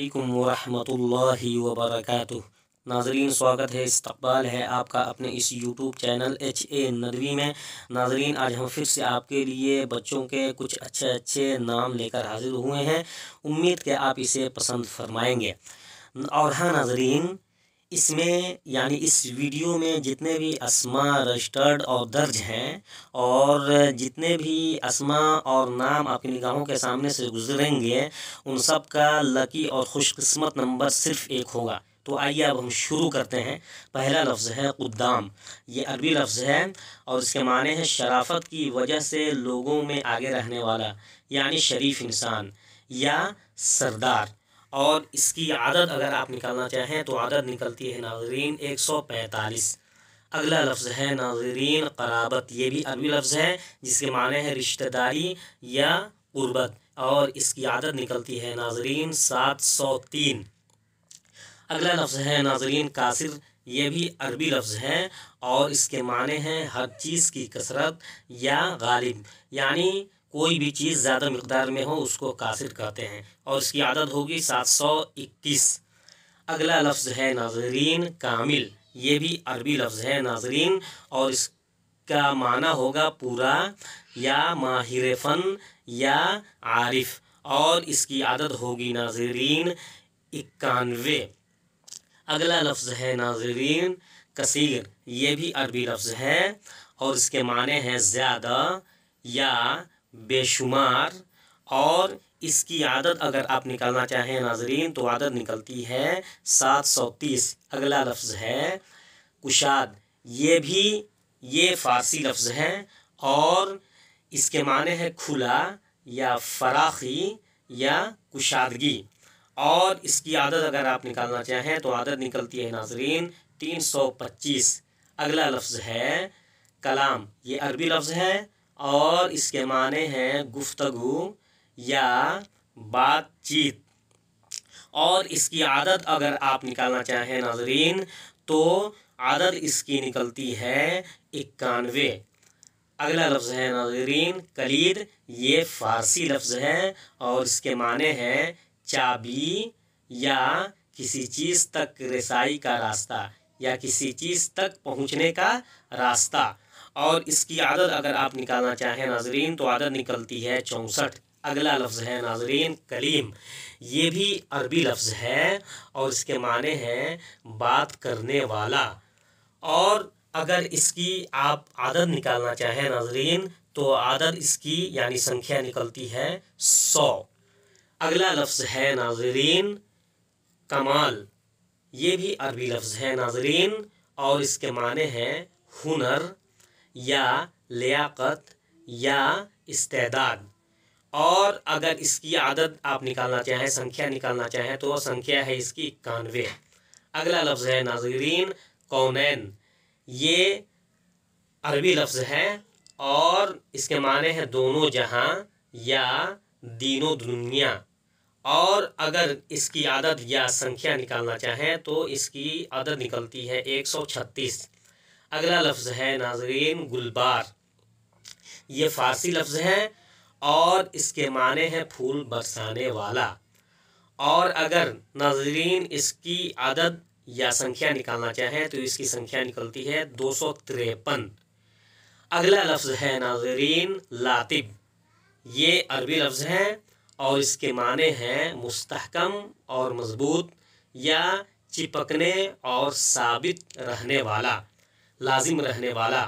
अलैकुम वरहमतुल्लाहि वबरकातुह। नाजरीन, स्वागत है, इस्तकबाल है आपका अपने इस यूट्यूब चैनल HA नदवी में। नाजरीन, आज हम फिर से आपके लिए बच्चों के कुछ अच्छे अच्छे नाम लेकर हाजिर हुए हैं। उम्मीद कि आप इसे पसंद फरमाएंगे। और हाँ नाजरीन, इसमें यानी इस वीडियो में जितने भी अस्मा रजिस्टर्ड और दर्ज हैं और जितने भी अस्मा और नाम आपकी निगाहों के सामने से गुजरेंगे, उन सब का लकी और खुशकिस्मत नंबर सिर्फ एक होगा। तो आइए अब हम शुरू करते हैं। पहला लफ्ज़ है क़ुद्दाम। ये अरबी लफ्ज़ है और इसके माने हैं शराफत की वजह से लोगों में आगे रहने वाला, यानी शरीफ इंसान या सरदार। और इसकी आदत अगर आप निकालना चाहें तो आदत निकलती है नाज़रीन 145। अगला लफ्ज़ है नाज़रीन क़राबत। ये भी अरबी लफ्ज़ है जिसके माने हैं रिश्तेदारी या क़ुर्बत, और इसकी आदत निकलती है नाज़रीन 703। अगला लफ्ज़ है नाज़रीन कासिर। ये भी अरबी लफ्ज़ है और इसके माने हैं हर चीज़ की कसरत या गालिब, यानी कोई भी चीज़ ज़्यादा मिक़दार में हो उसको कासिर कहते हैं, और इसकी आदत होगी 721। अगला लफ्ज़ है नाज़रीन कामिल। ये भी अरबी लफ्ज़ है नाज़रीन और इसका माना होगा पूरा या माहिर फ़न या आरिफ, और इसकी आदत होगी नाज़रीन 91। अगला लफ्ज़ है नाज़रीन कसीर। ये भी अरबी लफ्ज़ है और इसके माने हैं ज़्यादा या बेशुमार, और इसकी आदत अगर आप निकालना चाहें नाज़रीन तो आदत निकलती है 730। अगला लफ्ज़ है कुशाद। ये फ़ारसी लफ्ज़ है और इसके माने हैं खुला या फराखी या कुशादगी, और इसकी आदत अगर आप निकालना चाहें तो आदत निकलती है नाज़रीन 325। अगला लफ्ज़ है कलाम। ये अरबी लफ्ज़ है और इसके माने हैं गुफ्तगू या बातचीत, और इसकी आदत अगर आप निकालना चाहें नाज़रीन तो आदत इसकी निकलती है 91। अगला लफ्ज़ है नाज़रीन कलीद। ये फ़ारसी लफ्ज़ है और इसके माने हैं चाबी या किसी चीज़ तक रसाई का रास्ता या किसी चीज़ तक पहुंचने का रास्ता, और इसकी आदत अगर आप निकालना चाहें नाज़रीन तो आदत निकलती है 64। अगला लफ्ज़ है नाज़रीन कलीम। ये भी अरबी लफ्ज़ है और इसके माने हैं बात करने वाला, और अगर इसकी आप आदत निकालना चाहें नाज़रीन तो आदत इसकी यानी संख्या निकलती है 100। अगला लफ्ज़ है नाज़रीन कमाल। ये भी अरबी लफ्ज़ है नाज़रीन और इसके माने हैं हुनर या लियाकत या इस्तेदाद, और अगर इसकी आदत आप निकालना चाहें, संख्या निकालना चाहें तो संख्या है इसकी 91। अगला लफ्ज़ है नाज़रीन कौनैन। ये अरबी लफ्ज़ है और इसके माने हैं दोनों जहां या दीनों दुनिया, और अगर इसकी आदत या संख्या निकालना चाहें तो इसकी आदत निकलती है 136। अगला लफ्ज़ है नाज़रीन गुलबार। ये फ़ारसी लफ्ज़ है और इसके माने हैं फूल बरसाने वाला, और अगर नाज़रीन इसकी आदत या संख्या निकालना चाहें तो इसकी संख्या निकलती है 253। अगला लफ्ज़ है नाज़रीन लातिब। ये अरबी लफ्ज़ है और इसके माने हैं मुस्तहकम और मज़बूत या चिपकने और साबित रहने वाला, लाजिम रहने वाला,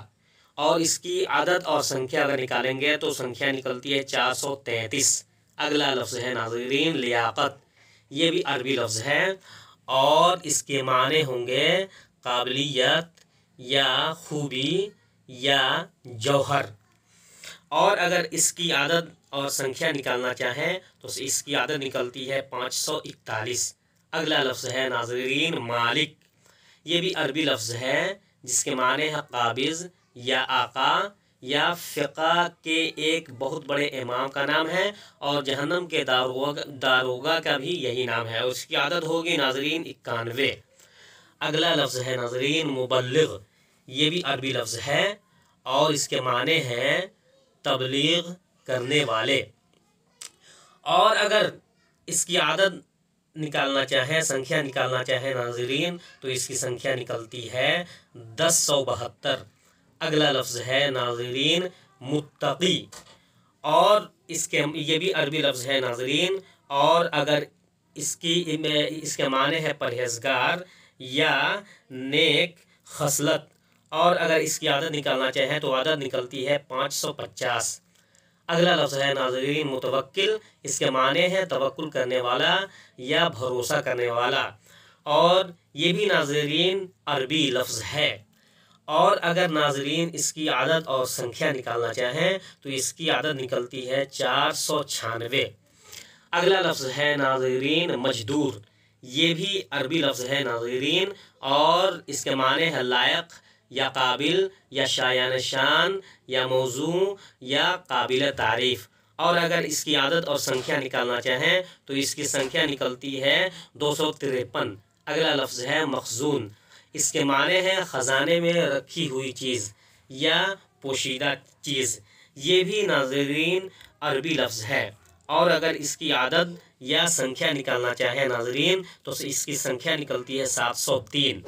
और इसकी आदत और संख्या अगर निकालेंगे तो संख्या निकलती है 433। अगला लफ्ज़ है नाज़रीन लियाकत। ये भी अरबी लफ्ज़ है और इसके माने होंगे काबिलियत या खूबी या जौहर, और अगर इसकी आदत और संख्या निकालना चाहें तो इसकी आदत निकलती है 541। अगला लफ्ज़ है नाज़रीन मालिक। ये भी अरबी लफ्ज़ है जिसके माने हैं काबिज़ या आका या फ़िक़ा के एक बहुत बड़े इमाम का नाम है, और जहन्नम के दारोगा का भी यही नाम है, और उसकी आदत होगी नाज़रीन 91। अगला लफ्ज़ है नाज़रीन मुबल्लिग़। ये भी अरबी लफ्ज़ है और इसके माने हैं तबलीग करने वाले, और अगर इसकी आदत निकालना चाहे, संख्या निकालना चाहे नाज़रीन, तो इसकी संख्या निकलती है 1072। अगला लफ्ज़ है नाज़रीन मुत्तकी, और ये भी अरबी लफ्ज़ है नाज़रीन, और अगर इसके माने है परहेज़गार या नेक खसलत, और अगर इसकी आदत निकालना चाहें तो आदत निकलती है 550। अगला लफ्ज़ है नाज़रीन मुतवक्किल, इसके माने हैं तवक्कुल करने वाला या भरोसा करने वाला, और ये भी नाज़रीन अरबी लफ्ज़ है। और अगर नाज़रीन इसकी आदत और संख्या निकालना चाहें तो इसकी आदत निकलती है 496। अगला लफ्ज़ है नाज़रीन मजदूर, ये भी अरबी लफ्ज़ है नाज़रीन, और इसके माने है लायक या काबिल या शायान शान या मौजू या काबिल तारीफ़। और अगर इसकी आदत और संख्या निकालना चाहें तो इसकी संख्या निकलती है 253। अगला लफ्ज़ है मखजून, इसके माने हैं ख़जाने में रखी हुई चीज़ या पोशीदा चीज़, ये भी नाज़रीन अरबी लफ्ज़ है। और अगर इसकी आदत या संख्या निकालना चाहे नाज़रीन तो इसकी संख्या निकलती है 703।